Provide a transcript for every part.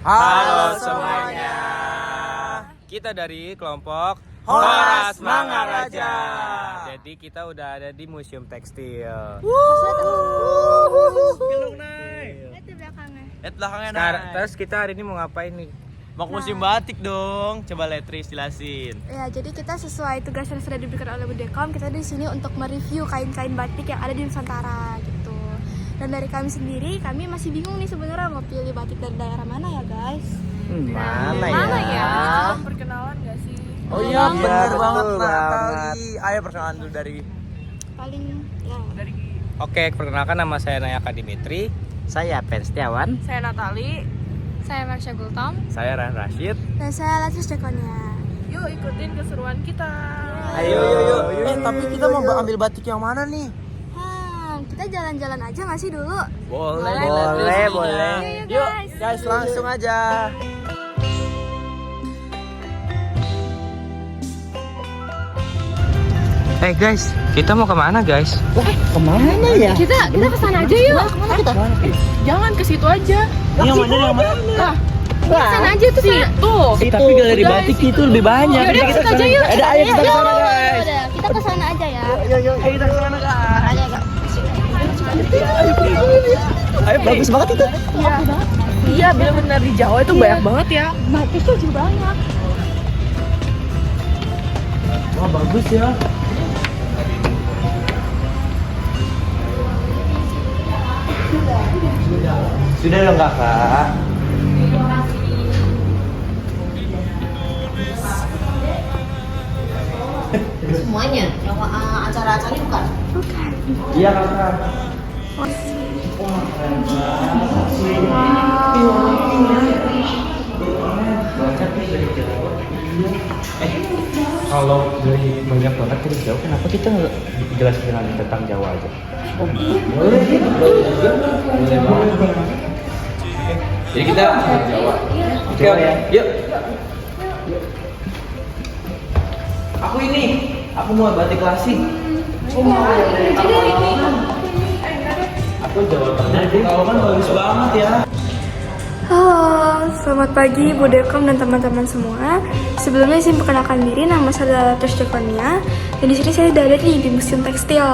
Halo semuanya. Kita dari kelompok Horas Mangaraja. Jadi kita udah ada di Museum Tekstil. Lihat belakangnya. Terus kita hari ini mau ngapain nih? Mau ke museum batik dong. Coba Letris jelasin. Ya, jadi kita sesuai tugas yang sudah diberikan oleh Budekom, kita di sini untuk mereview kain-kain batik yang ada di Nusantara gitu. Dan dari kami sendiri, kami masih bingung nih sebenarnya mau pilih batik dari daerah mana ya, guys? Mana ya? Perkenalan gak sih? Oh iya, benar banget Natali. Ayo perkenalan dulu dari Paling ya dari Oke, perkenalkan nama saya Nayaka Dimitri. saya Pen Setiawan. saya Natali, saya Marsha Gultom, Saya Ran Rashid. dan saya Latrice Dekonia. Yuk ikutin keseruan kita. Ayo. Tapi kita mau ambil batik yang mana nih? Kita jalan-jalan aja nggak sih dulu? Boleh. Yuk, Guys, langsung aja. Guys, kita mau kemana guys? Kemana ya? Kita kesana aja yuk. Kemana kita? Jangan ke situ aja. Yang mana? Kesana aja tuh situ. Tapi galeri batik itu lebih banyak. Yaudah, ke situ aja yuk. Ayo kita ke sana guys. Udah, kita ke sana aja ya. Ayo kita ke sana guys. Ayo bagus banget itu. Iya benar-benar di Jawa itu banyak banget ya. Batiknya juga banyak. Wah bagus ya. Sudah dong kakak. Semuanya yang acara-acara bukan? Iya kakak. Kalau dari banyak banget dari Jawa, kenapa kita nggak jelasin tentang Jawa aja? Boleh banget. Jadi kita Jawa. Oke. Yuk. Aku ini. Aku mau batik klasik. Aku Jawa Tengah. Kau kan bagus banget ya. Halo, selamat pagi Budekom dan teman-teman semua. Sebelumnya saya perkenalkan diri, nama saya Latrice Dekonia. Dan di sini saya udah ada nih di Museum Tekstil.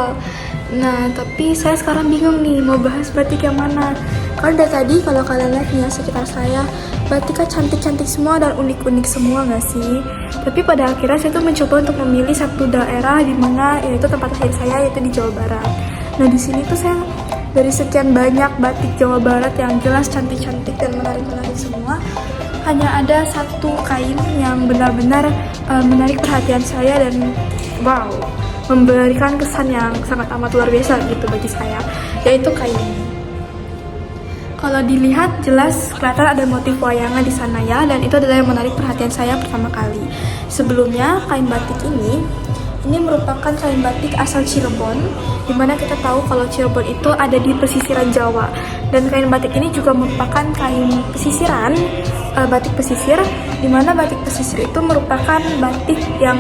Nah, tapi saya sekarang bingung nih mau bahas batik yang mana. Karena dari tadi kalau kalian lihat nih sekitar saya, batiknya cantik-cantik semua dan unik-unik semua nggak sih? Tapi pada akhirnya saya tuh mencoba untuk memilih satu daerah di mana yaitu tempat lahir saya, yaitu di Jawa Barat. Nah, di sini tuh saya dari sekian banyak batik Jawa Barat yang jelas cantik-cantik dan menarik-menarik semua, hanya ada satu kain yang benar-benar menarik perhatian saya dan wow, memberikan kesan yang sangat amat luar biasa gitu bagi saya, yaitu kain ini. Kalau dilihat jelas kelihatan ada motif wayangan di sana ya, dan itu adalah yang menarik perhatian saya pertama kali. Sebelumnya kain batik ini merupakan kain batik asal Cirebon, dimana kita tahu kalau Cirebon itu ada di pesisiran Jawa, dan kain batik ini juga merupakan kain pesisiran, batik pesisir, dimana batik pesisir itu merupakan batik yang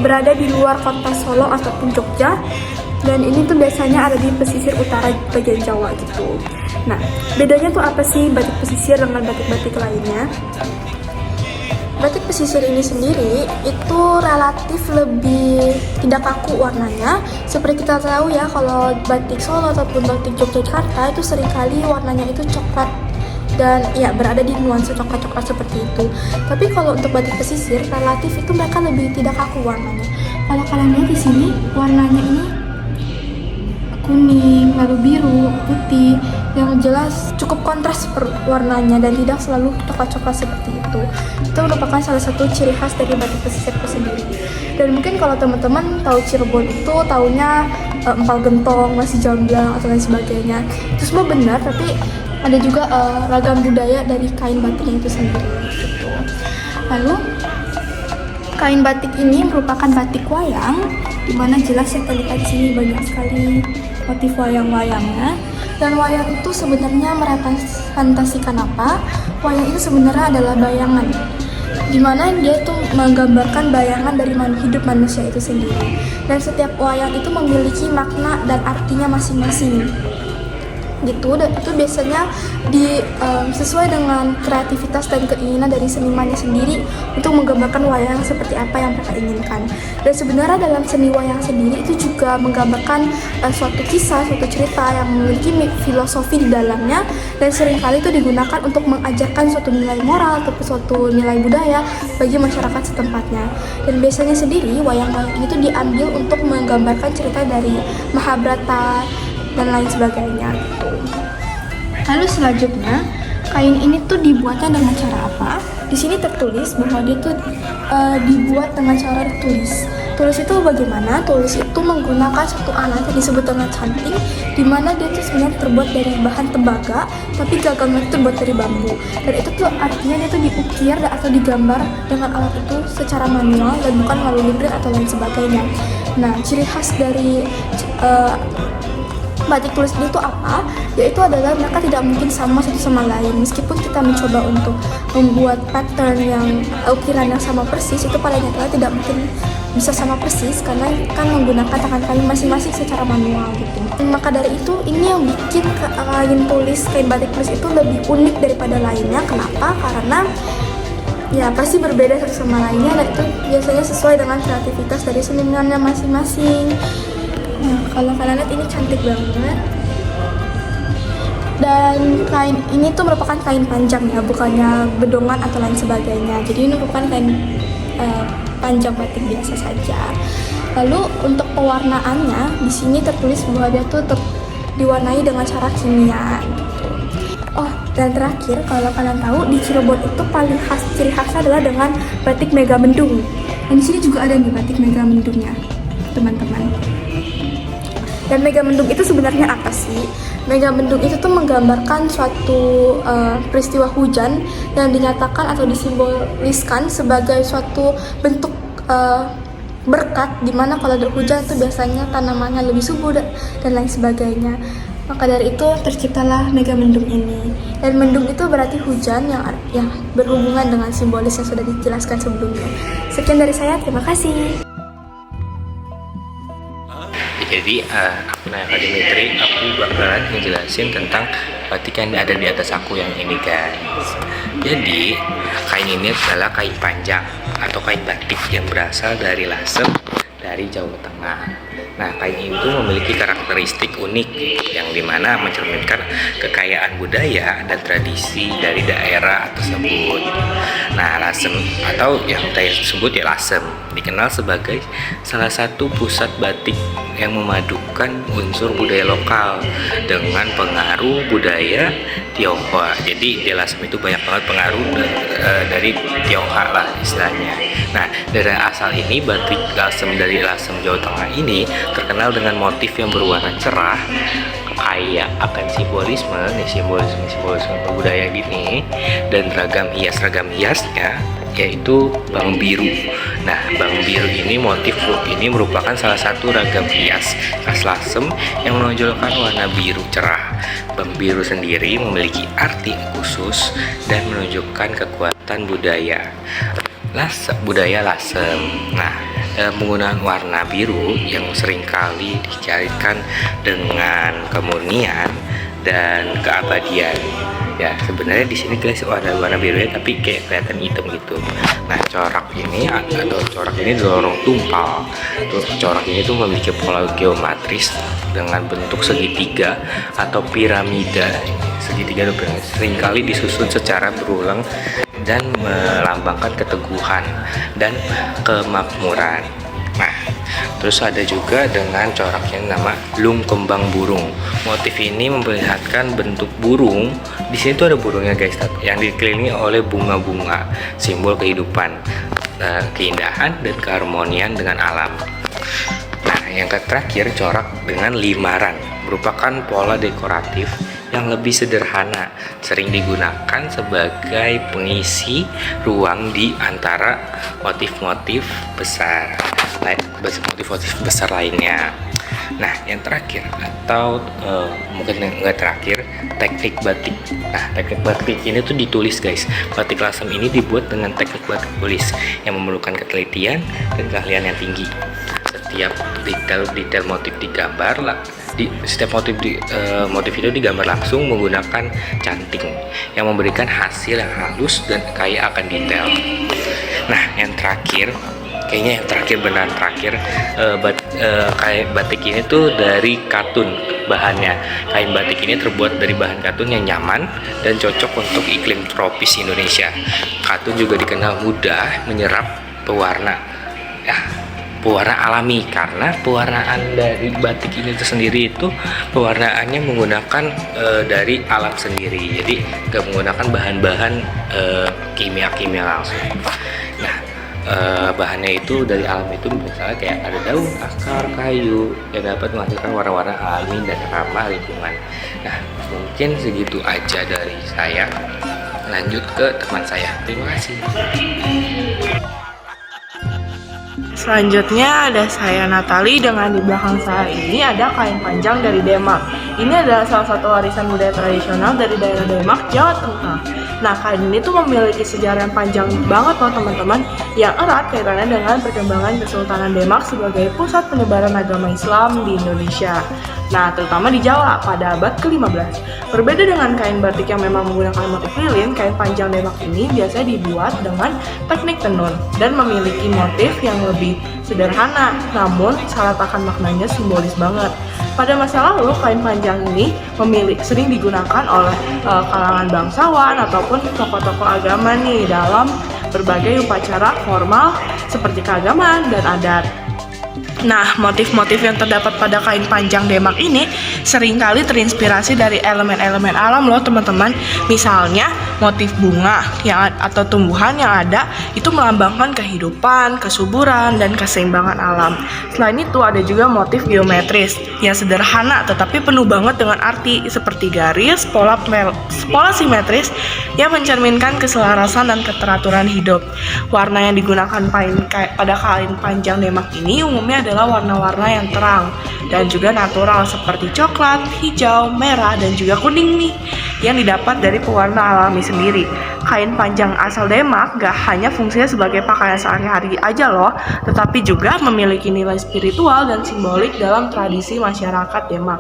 berada di luar kota Solo ataupun Jogja, dan ini tuh biasanya ada di pesisir utara bagian Jawa gitu. Nah, bedanya tuh apa sih batik pesisir dengan batik-batik lainnya? Batik pesisir ini sendiri itu relatif lebih tidak kaku warnanya. Seperti kita tahu ya, kalau batik Solo ataupun batik Yogyakarta itu seringkali warnanya itu coklat dan ya berada di nuansa coklat-coklat seperti itu. Tapi kalau untuk batik pesisir relatif itu mereka lebih tidak kaku warnanya. Kalau kalian lihat di sini warnanya ini kuning, lalu biru, putih, yang jelas cukup kontras warnanya dan tidak selalu coklat-coklat seperti itu. Itu merupakan salah satu ciri khas dari batik pesisir itu sendiri. Dan mungkin kalau teman-teman tahu Cirebon itu taunya empal gentong, nasi jamblang atau lain sebagainya. Itu semua benar, tapi ada juga ragam budaya dari kain batiknya itu sendiri gitu. Lalu kain batik ini merupakan batik wayang, di mana jelas yang terlihat di sini banyak sekali motif wayang-wayangnya. Dan wayang itu sebenarnya merepresentasikan apa? Wayang itu sebenarnya adalah bayangan, dimana dia tuh menggambarkan bayangan dari hidup manusia itu sendiri. Dan setiap wayang itu memiliki makna dan artinya masing-masing. gitu, dan itu biasanya sesuai dengan kreativitas dan keinginan dari senimannya sendiri untuk menggambarkan wayang seperti apa yang mereka inginkan. Dan sebenarnya dalam seni wayang sendiri itu juga menggambarkan suatu kisah, suatu cerita yang memiliki filosofi di dalamnya, dan seringkali itu digunakan untuk mengajarkan suatu nilai moral atau suatu nilai budaya bagi masyarakat setempatnya. Dan biasanya sendiri wayang-wayang ini tuh diambil untuk menggambarkan cerita dari Mahabharata dan lain sebagainya gitu. Lalu selanjutnya, kain ini tuh dibuatnya dengan cara apa? Di sini tertulis bahwa dia tuh dibuat dengan cara tulis. Tulis itu bagaimana? Tulis itu menggunakan satu alat yang disebut dengan canting, di mana dia tuh sebenarnya terbuat dari bahan tembaga, tapi gagangnya itu terbuat dari bambu. Dan itu tuh artinya dia tuh diukir atau digambar dengan alat itu secara manual dan bukan melalui print atau lain sebagainya. Nah, ciri khas dari batik tulis ini itu apa? Yaitu adalah mereka tidak mungkin sama satu sama lain. Meskipun kita mencoba untuk membuat pattern yang ukiran yang sama persis, itu pada nyatanya tidak mungkin bisa sama persis karena kan menggunakan tangan kalian masing-masing secara manual gitu. Maka dari itu, ini yang bikin kain batik tulis itu lebih unik daripada lainnya. Kenapa? Karena ya pasti berbeda satu sama lainnya, dan itu biasanya sesuai dengan kreativitas dari senimannya masing-masing. Nah, kalau kalian lihat ini cantik banget. Dan kain ini tuh merupakan kain panjang ya, bukannya bedongan atau lain sebagainya. Jadi ini merupakan kain panjang batik biasa saja. Lalu untuk pewarnaannya, di sini tertulis bahwa dia tuh diwarnai dengan cara kimia. Oh, dan terakhir, kalau kalian tahu di Cirebon itu paling khas, ciri khasnya adalah dengan batik Megamendung. Dan di sini juga ada nih batik Megamendungnya, teman-teman. Dan Megamendung itu sebenarnya apa sih? Megamendung itu tuh menggambarkan suatu peristiwa hujan yang dinyatakan atau disimboliskan sebagai suatu bentuk berkat, dimana kalau ada hujan itu biasanya tanamannya lebih subur dan lain sebagainya. Maka dari itu terciptalah Megamendung ini. Dan mendung itu berarti hujan yang berhubungan dengan simbolis yang sudah dijelaskan sebelumnya. Sekian dari saya, terima kasih. Jadi aku Naya Dimitri, aku bakalan ngejelasin tentang batik yang ada di atas aku yang ini guys. Jadi kain ini adalah kain panjang atau kain batik yang berasal dari Lasem, dari Jawa Tengah. Nah, kain ini tuh memiliki karakteristik unik yang dimana mencerminkan kekayaan budaya dan tradisi dari daerah tersebut. Nah, Lasem atau yang saya sebut ya Lasem dikenal sebagai salah satu pusat batik yang memadukan unsur budaya lokal dengan pengaruh budaya Tionghoa. Jadi di Lasem itu banyak banget pengaruh dari Tionghoa lah istilahnya. Nah, dari asal ini batik Lasem dari Lasem Jawa Tengah ini terkenal dengan motif yang berwarna cerah, kaya akan simbolisme budaya gini, dan ragam hiasnya yaitu bang biru. Nah, bang biru ini ini merupakan salah satu ragam hias khas Lasem yang menonjolkan warna biru cerah. Bang biru sendiri memiliki arti khusus dan menunjukkan kekuatan budaya Lasem. Nah, penggunaan warna biru yang seringkali dikaitkan dengan kemurnian dan keabadian. Ya, sebenarnya di sini guys warna birunya tapi kayak kelihatan hitam gitu. Nah, corak ini dorong tungkal. Corak ini tuh memiliki pola geometris dengan bentuk segitiga atau piramida. Segitiga seringkali disusun secara berulang dan melambangkan keteguhan dan kemakmuran. Nah, terus ada juga dengan corak yang nama lung kembang burung. Motif ini memperlihatkan bentuk burung. Di sini tuh ada burungnya guys, yang dikelilingi oleh bunga-bunga, simbol kehidupan, keindahan dan keharmonian dengan alam. Nah, yang terakhir corak dengan limaran, merupakan pola dekoratif yang lebih sederhana, sering digunakan sebagai pengisi ruang di antara motif-motif besar lainnya. Nah, yang terakhir atau mungkin nggak terakhir, teknik batik. Nah, teknik batik ini tuh ditulis guys. Batik Lasem ini dibuat dengan teknik batik tulis yang memerlukan ketelitian dan keahlian yang tinggi, setiap detail motif digambar setiap motif itu digambar langsung menggunakan canting yang memberikan hasil yang halus dan kaya akan detail. Nah, yang terakhir, kayaknya yang terakhir beneran terakhir, kain batik ini tuh dari katun bahannya. Kain batik ini terbuat dari bahan katun yang nyaman dan cocok untuk iklim tropis Indonesia. Katun juga dikenal mudah menyerap pewarna alami, karena pewarnaan dari batik ini sendiri itu pewarnaannya menggunakan dari alam sendiri, jadi nggak menggunakan bahan-bahan kimia langsung. Nah, bahannya itu dari alam itu misalnya kayak ada daun, akar, kayu yang dapat menghasilkan warna-warna alami dan ramah lingkungan. Nah, mungkin segitu aja dari saya. Lanjut ke teman saya. Terima kasih. Selanjutnya ada saya Natali, dengan di belakang saya ini ada kain panjang dari Demak. Ini adalah salah satu warisan budaya tradisional dari daerah Demak, Jawa Tengah. Nah, kain ini tuh memiliki sejarah yang panjang banget loh teman-teman, yang erat kaitannya dengan perkembangan Kesultanan Demak sebagai pusat penyebaran agama Islam di Indonesia. Nah, terutama di Jawa pada abad ke-15. Berbeda dengan kain batik yang memang menggunakan motif lilin, kain panjang Demak ini biasanya dibuat dengan teknik tenun dan memiliki motif yang lebih sederhana, namun syarat akan maknanya simbolis banget. Pada masa lalu, kain panjang ini sering digunakan oleh kalangan bangsawan ataupun tokoh-tokoh agama nih dalam berbagai upacara formal seperti keagamaan dan adat. Nah, motif-motif yang terdapat pada kain panjang Demak ini seringkali terinspirasi dari elemen-elemen alam loh teman-teman. Misalnya, motif bunga atau tumbuhan yang ada itu melambangkan kehidupan, kesuburan, dan keseimbangan alam. Selain itu, ada juga motif geometris yang sederhana tetapi penuh banget dengan arti seperti garis, pola simetris yang mencerminkan keselarasan dan keteraturan hidup. Warna yang digunakan pada kain panjang Demak ini umumnya adalah warna-warna yang terang dan juga natural seperti coklat, hijau, merah, dan juga kuning nih yang didapat dari pewarna alami sendiri. Kain panjang asal Demak gak hanya fungsinya sebagai pakaian sehari-hari aja loh, tetapi juga memiliki nilai spiritual dan simbolik dalam tradisi masyarakat Demak.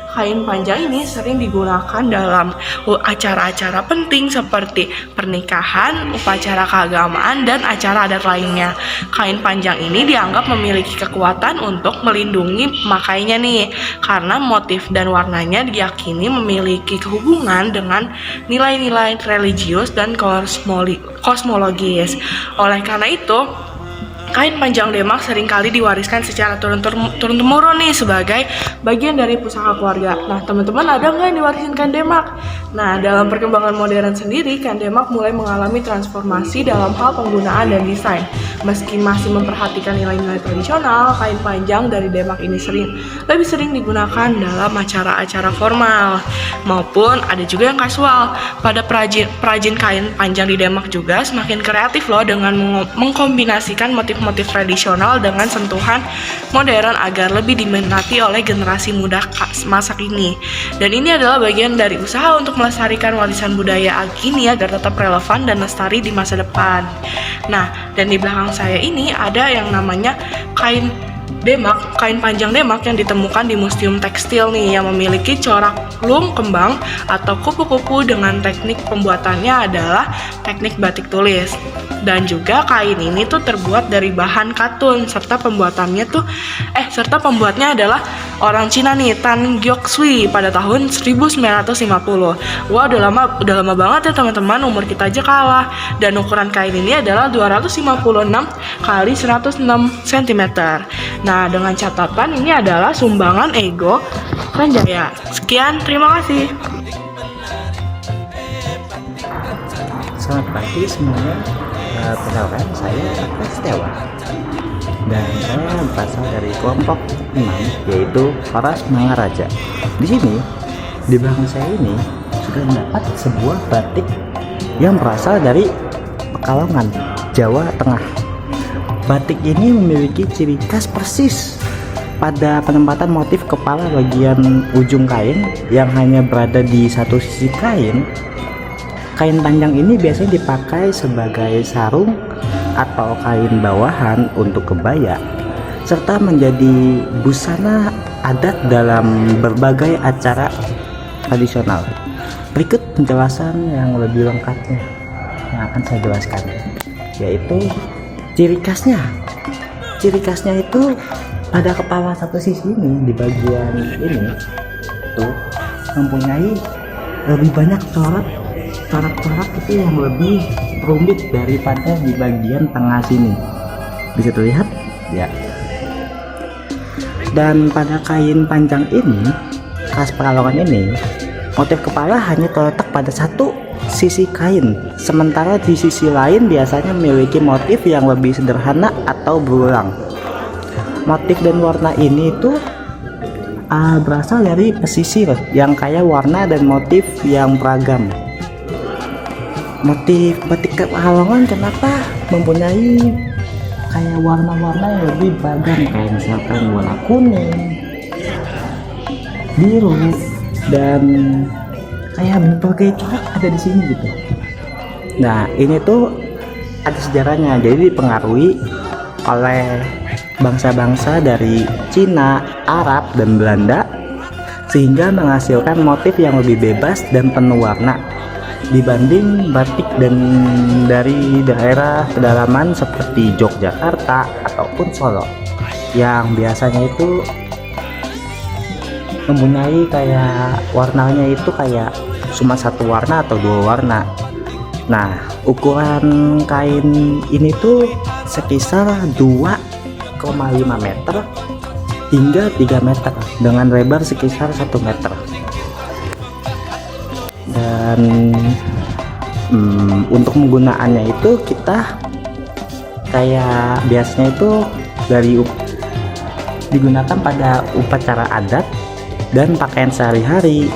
Kain panjang ini sering digunakan dalam acara-acara penting seperti pernikahan, upacara keagamaan, dan acara adat lainnya. Kain panjang ini dianggap memiliki kekuatan untuk melindungi pemakainya nih, karena motif dan warnanya diyakini memiliki hubungan dengan nilai-nilai religius dan kosmologis. Oleh karena itu, kain panjang Demak seringkali diwariskan secara turun-temurun nih sebagai bagian dari pusaka keluarga. Nah, teman-teman ada nggak yang diwarisin kain Demak? Nah, dalam perkembangan modern sendiri, kain Demak mulai mengalami transformasi dalam hal penggunaan dan desain. Meski masih memperhatikan nilai-nilai tradisional, kain panjang dari Demak ini lebih sering digunakan dalam acara-acara formal maupun ada juga yang kasual. Pada perajin kain panjang di Demak juga semakin kreatif loh dengan mengkombinasikan motif tradisional dengan sentuhan modern agar lebih diminati oleh generasi muda masa kini. Dan ini adalah bagian dari usaha untuk melestarikan warisan budaya kini agar tetap relevan dan lestari di masa depan. Nah, dan di belakang saya ini ada yang namanya kain panjang Demak yang ditemukan di Museum Tekstil nih, yang memiliki corak lung kembang atau kupu-kupu dengan teknik pembuatannya adalah teknik batik tulis. Dan juga kain ini tuh terbuat dari bahan katun serta pembuatnya adalah orang Cina nih, Tan Gyoksui pada tahun 1950. Wah, udah lama banget ya teman-teman, umur kita aja kalah. Dan ukuran kain ini adalah 256 x 106 cm. Nah, dengan catatan ini adalah sumbangan Ego Ranjaya. Sekian, terima kasih. Selamat pagi semuanya. Perkenalkan, saya Setiawan dan saya berasal dari kelompok 6, yaitu Paras Mangaraja. Di sini, di belakang saya ini sudah mendapat sebuah batik yang berasal dari Pekalongan, Jawa Tengah. Batik ini memiliki ciri khas persis pada penempatan motif kepala bagian ujung kain yang hanya berada di satu sisi kain. Kain panjang ini biasanya dipakai sebagai sarung atau kain bawahan untuk kebaya. serta menjadi busana adat dalam berbagai acara tradisional. Berikut penjelasan yang lebih lengkapnya yang akan saya jelaskan, yaitu ciri khasnya. Ciri khasnya itu pada kepala satu sisi ini, di bagian ini tuh mempunyai lebih banyak corak-corak itu yang lebih rumit daripada di bagian tengah sini. Bisa terlihat ya. Dan pada kain panjang ini, khas Pekalongan ini, motif kepala hanya terletak pada satu sisi kain, sementara di sisi lain biasanya memiliki motif yang lebih sederhana atau berulang. Motif dan warna ini itu berasal dari pesisir yang kaya warna dan motif yang beragam. Motif batik Pekalongan kenapa mempunyai kayak warna-warna yang lebih beragam, kayak misalkan warna kuning, biru, dan kayak berbagai corak ada di sini gitu. Nah, ini tuh ada sejarahnya. Jadi dipengaruhi oleh bangsa-bangsa dari Cina, Arab, dan Belanda, sehingga menghasilkan motif yang lebih bebas dan penuh warna dibanding batik dan dari daerah pedalaman seperti Yogyakarta ataupun Solo yang biasanya itu mempunyai kayak warnanya itu kayak cuma satu warna atau dua warna. Nah, ukuran kain ini tuh sekitar 2,5 meter hingga 3 meter dengan lebar sekitar 1 meter. Dan untuk penggunaannya itu kita kayak biasanya itu digunakan pada upacara adat dan pakaian sehari-hari.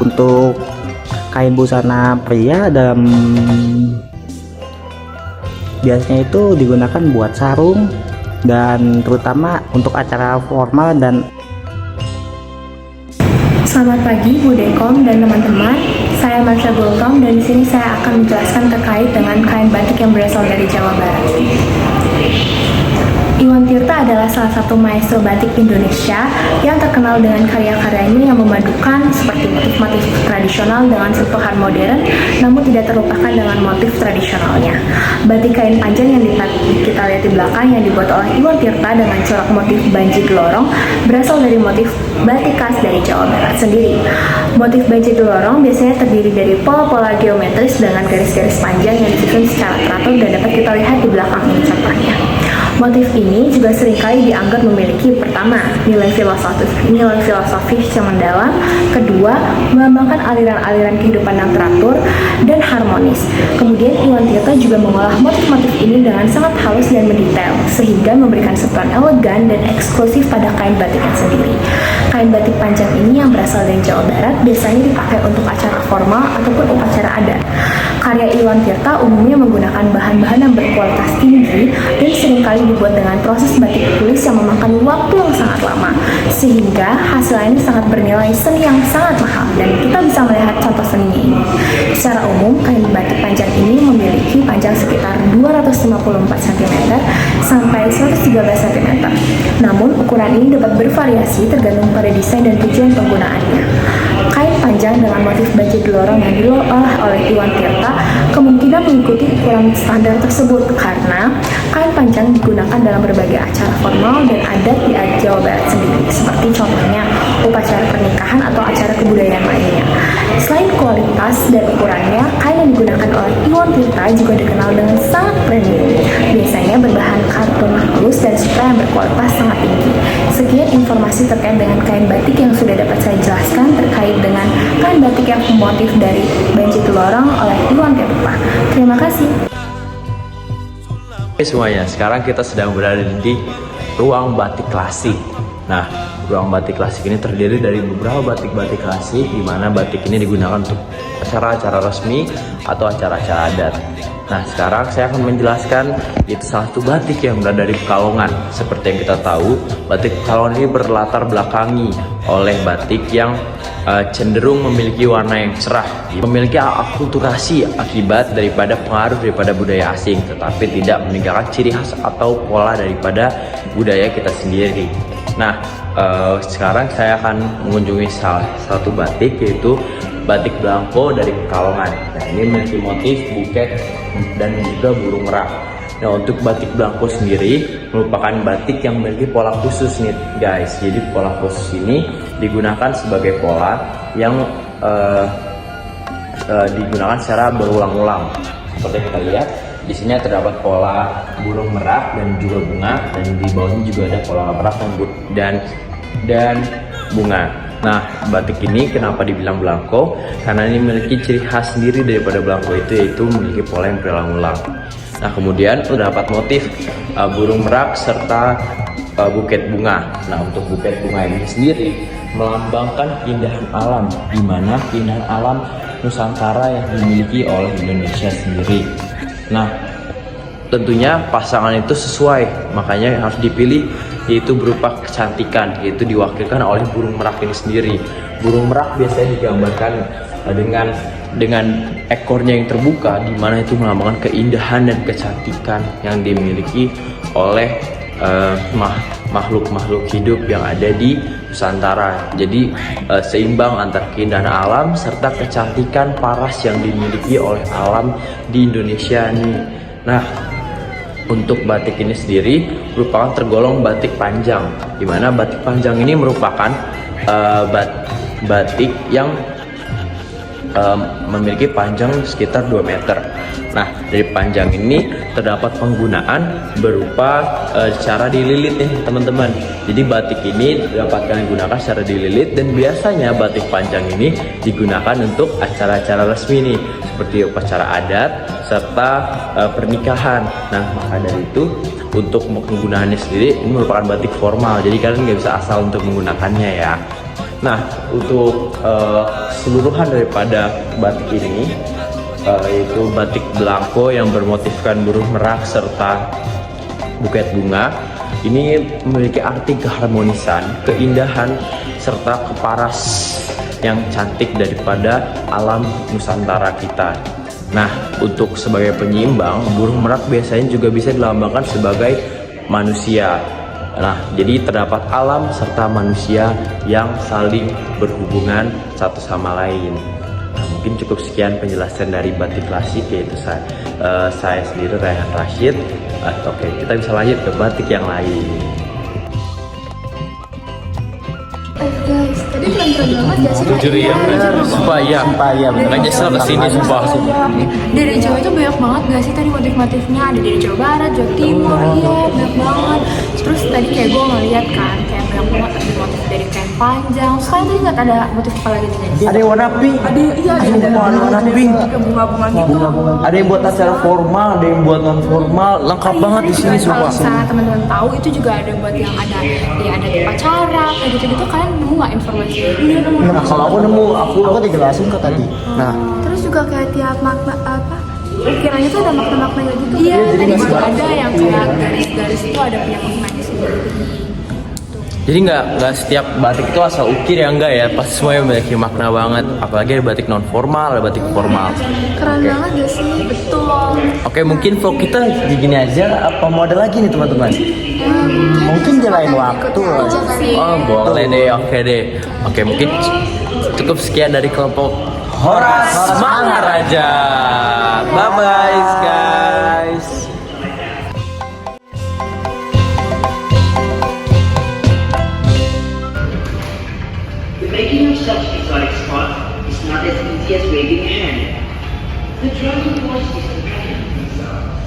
Untuk kain busana pria dalam biasanya itu digunakan buat sarung dan terutama untuk acara formal dan. Selamat pagi Bu Dekom dan teman-teman. Saya Marsha Gultom dan di sini saya akan menjelaskan terkait dengan kain batik yang berasal dari Jawa Barat. Iwan Tirta adalah salah satu maestro batik Indonesia yang terkenal dengan karya-karyanya yang memadukan seperti motif-motif tradisional dengan sentuhan modern, namun tidak terlupakan dengan motif tradisionalnya. Batik kain panjang yang kita lihat di belakang yang dibuat oleh Iwan Tirta dengan corak motif banji gelorong berasal dari motif batik khas dari Jawa Barat sendiri. Motif banji gelorong biasanya terdiri dari pola-pola geometris dengan garis-garis panjang yang disusun secara teratur dan dapat kita lihat di belakang ini contohnya. Motif ini juga seringkali dianggap memiliki pertama, nilai filosofis yang mendalam, kedua, melambangkan aliran-aliran kehidupan yang teratur dan harmonis. Kemudian Iwan Tirta juga mengolah motif-motif ini dengan sangat halus dan mendetail, sehingga memberikan sentuhan elegan dan eksklusif pada kain batiknya sendiri. Kain batik panjang ini yang berasal dari Jawa Barat biasanya dipakai untuk acara formal ataupun upacara adat. Karya Iwan Tirta umumnya menggunakan bahan-bahan yang berkualitas tinggi dan seringkali dibuat dengan proses batik tulis yang memakan waktu yang sangat lama, sehingga hasilnya ini sangat bernilai seni yang sangat mahal dan kita bisa melihat contoh seninya ini. Secara umum, kain batik panjang ini memiliki panjang sekitar 254 cm sampai 113 cm. Namun, ukuran ini dapat bervariasi tergantung pada desain dan tujuan penggunaannya. Kain panjang dengan motif baja gelorong yang diolah oleh Iwan Tirta kemungkinan mengikuti ukuran standar tersebut karena kain panjang digunakan dalam berbagai acara formal dan adat di Jawa Barat sendiri, seperti contohnya upacara pernikahan atau acara kebudayaan lainnya. Selain kualitas dan ukurannya, kain yang digunakan oleh Iwan Tirta juga dikenal dengan sangat premium. Biasanya berbahan kartun halus dan sutra yang berkualitas sangat tinggi. Sekian informasi terkait dengan kain batik yang sudah dapat saya jelaskan terkait dengan kain batik yang bermotif dari banji gelorong oleh Iwan Tirta. Terima kasih. Oke semuanya, sekarang kita sedang berada di ruang batik klasik. Nah, ruang batik klasik ini terdiri dari beberapa batik-batik klasik, di mana batik ini digunakan untuk acara-acara resmi atau acara-acara adat. Nah, sekarang saya akan menjelaskan itu salah satu batik yang berada di Pekalongan. Seperti yang kita tahu, batik Pekalongan ini berlatar belakangi oleh batik yang cenderung memiliki warna yang cerah, memiliki akulturasi akibat daripada pengaruh daripada budaya asing, tetapi tidak meninggalkan ciri khas atau pola daripada budaya kita sendiri. Nah, sekarang saya akan mengunjungi salah satu batik, yaitu batik Blangko dari Pekalongan. Nah, ini memiliki motif buket dan juga burung merak. Nah, untuk batik Blangko sendiri merupakan batik yang memiliki pola khusus nih guys. Jadi pola khusus ini digunakan sebagai pola yang digunakan secara berulang-ulang. Seperti kita lihat, di sini terdapat pola burung merak dan juga bunga, dan di bawahnya juga ada pola merak dan bunga. Nah, batik ini kenapa dibilang Blangko? Karena ini memiliki ciri khas sendiri daripada Blangko itu, yaitu memiliki pola yang berulang-ulang. Nah, kemudian terdapat motif burung merak serta buket bunga. Nah, untuk buket bunga ini sendiri melambangkan keindahan alam, di mana keindahan alam Nusantara yang dimiliki oleh Indonesia sendiri. Nah, tentunya pasangan itu sesuai, makanya yang harus dipilih yaitu berupa kecantikan, yaitu diwakilkan oleh burung merak ini sendiri. Burung merak biasanya digambarkan dengan ekornya yang terbuka, di mana itu melambangkan keindahan dan kecantikan yang dimiliki oleh makhluk-makhluk hidup yang ada di Nusantara. Jadi seimbang antara keindahan alam serta kecantikan paras yang dimiliki oleh alam di Indonesia nih. Nah, untuk batik ini sendiri merupakan tergolong batik panjang, di mana batik panjang ini merupakan batik yang memiliki panjang sekitar 2 meter. Nah, dari panjang ini terdapat penggunaan berupa cara dililit nih teman-teman. Jadi batik ini dapat kalian gunakan secara dililit, dan biasanya batik panjang ini digunakan untuk acara-acara resmi nih, seperti upacara adat serta pernikahan. Nah, maka dari itu untuk penggunaannya sendiri ini merupakan batik formal, jadi kalian nggak bisa asal untuk menggunakannya ya. Nah, untuk keseluruhan daripada batik ini yaitu batik Blangko yang bermotifkan burung merak serta buket bunga, ini memiliki arti keharmonisan, keindahan serta keparas yang cantik daripada alam Nusantara kita. Nah, untuk sebagai penyeimbang, burung merak biasanya juga bisa dilambangkan sebagai manusia. Nah, jadi terdapat alam serta manusia yang saling berhubungan satu sama lain. Nah, mungkin cukup sekian penjelasan dari batik klasik, yaitu saya sendiri Rayhan Rashid. Oke, kita bisa lanjut ke batik yang lain. Guys, tadi keren-keren banget gak sih? Jujur ya, sumpah ya, nggak nyesel kesini sumpah. Dari Jawa itu banyak banget gak sih tadi motif-motifnya? Ada dari Jawa Barat, Jawa Timur, iya banyak banget. Terus tadi kayak gue ngeliat kan, kayak banyak banget ada motif dari kain panjang. Sekarang tadi nggak ada motif apa lagi nih guys? Ada yang warna pink. Ada warna pink. Bunga-bunga gitu. Ada yang buat acara formal, ada yang buat non formal. Lengkap banget di sini Kalau sumpah. misalnya teman-teman tahu, itu juga ada buat yang ada di upacara kayak gitu-gitu. Kalian nemu nggak informasi? Iya nemu. Nah, kalau aku nemu, aku dijelasin kok tadi. Nah, Terus juga kayak tiap makna apa? Ukirannya tuh ada makna-maknanya gitu. Iya, tadi juga ada yang kayak garis-garis itu ada punya maknanya sendiri. Jadi nggak setiap batik itu asal ukir ya, enggak ya, pasti semuanya memiliki makna banget. Apalagi ada batik non formal, ada batik formal. Keren banget gak sih? Betul. Oke, mungkin vlog kita gini aja. Apa mau ada lagi nih teman-teman? Mungkin di lain waktu. oh boleh deh, oke deh. Oke, mungkin cukup sekian dari kelompok Horas Mangaraja. Bye bye guys. The making of such exotic spots is not as easy as waving a hand. The driving force is the pattern themselves.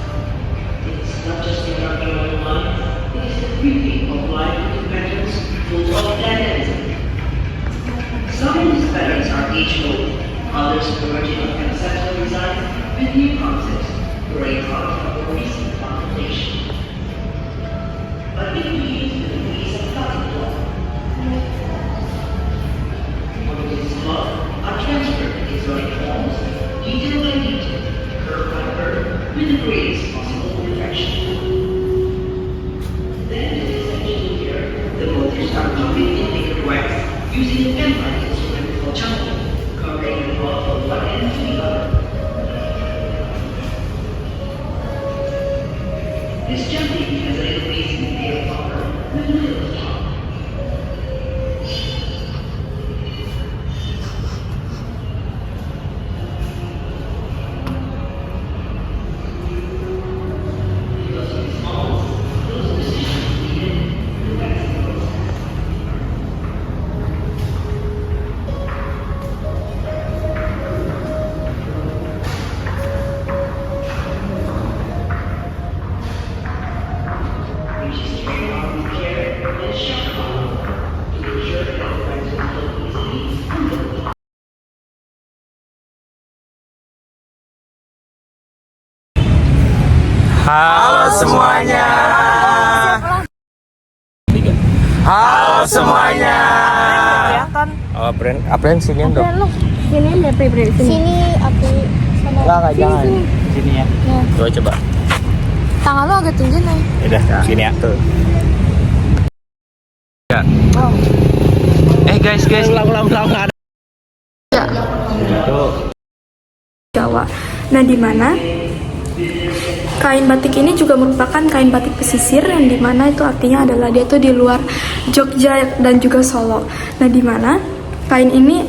It's not just the drawing line, it is the creeping of lively patterns full of dynamism. Some of these patterns are age-old, others emerging of conceptual design with new concepts for a product of a recent contemplation. But if we use the piece of cutting block, with the greatest possible perfection. Then, to essentially here, the molders are coated in liquid wax using a pen-like instrument called jumping, covering the cloth from one end to the other. This jumping has a little piece in the pale copper with a little top. Halo semuanya. Halo semuanya. Kelihatan. Oh, Apren sini dong. Sini ada Febri. Sini aku sama. Enggak, jangan. Di sini ya. Coba coba. Tangan lo agak tinggi nih. Udah, sini ya. Tuh. Ya. Guys. Ulang. Ya. Jawa. Nah, di mana kain batik ini juga merupakan kain batik pesisir yang dimana itu artinya adalah dia tuh di luar Jogja dan juga Solo. Nah, di mana kain ini.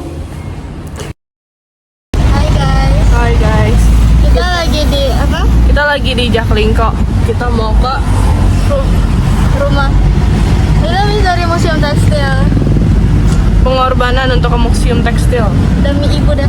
Hai guys. Kita lagi di apa? Kita lagi di Jaklingko. Kita mau ke Rumah. Ini habis dari Museum Tekstil pengorbanan untuk ke museum tekstil. demi ibu dan